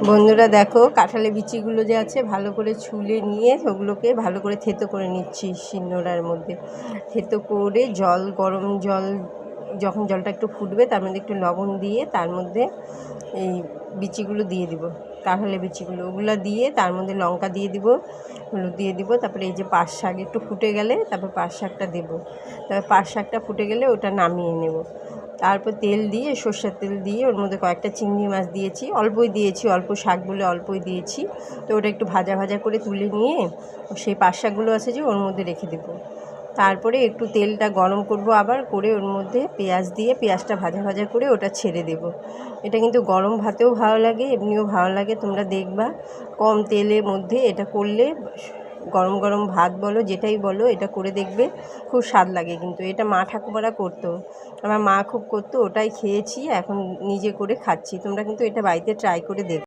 বন্ধুরা দেখো, কাঁঠালের বিচিগুলো যে আছে ভালো করে ছুলে নিয়ে ওগুলোকে ভালো করে থেতো করে নিচ্ছি শিলনোড়ার মধ্যে। থেতো করে গরম জল, যখন জলটা একটু ফুটবে তার মধ্যে একটু লবণ দিয়ে তার মধ্যে এই বিচিগুলো দিয়ে দিব, কাঁঠালের বিচিগুলো ওগুলো দিয়ে তার মধ্যে লঙ্কা দিয়ে দিব, হলুদ দিয়ে দিব। তারপরে এই যে পাট শাক একটু ফুটে গেলে তারপর পাট শাকটা দেবো। তারপর পাট শাকটা ফুটে গেলে ওটা নামিয়ে নেব। তারপর তেল দিয়ে, সর্ষের তেল দিয়ে ওর মধ্যে কয়েকটা চিংড়ি মাছ দিয়েছি, অল্পই দিয়েছি, অল্প শাক বলে অল্পই দিয়েছি। তো ওটা একটু ভাজা ভাজা করে তুলে নিয়ে সেই পাট শাকগুলো আছে যে ওর মধ্যে রেখে দেবো। তারপরে একটু তেলটা গরম করব, আবার করে ওর মধ্যে পেঁয়াজ দিয়ে পেঁয়াজটা ভাজা ভাজা করে ওটা ছেড়ে দেব। এটা কিন্তু গরম ভাতেও ভালো লাগে, এমনিও ভালো লাগে। তোমরা দেখবা কম তেলের মধ্যে এটা করলে, গরম গরম ভাত বলো যেটাই বলো এটা করে দেখবে, খুব স্বাদ লাগে। কিন্তু এটা মা ঠাকুমারা করতো, আমার মা খুব করতো, ওটাই খেয়েছি, এখন নিজে করে খাচ্ছি। তোমরা কিন্তু এটা বাড়িতে ট্রাই করে দেখো।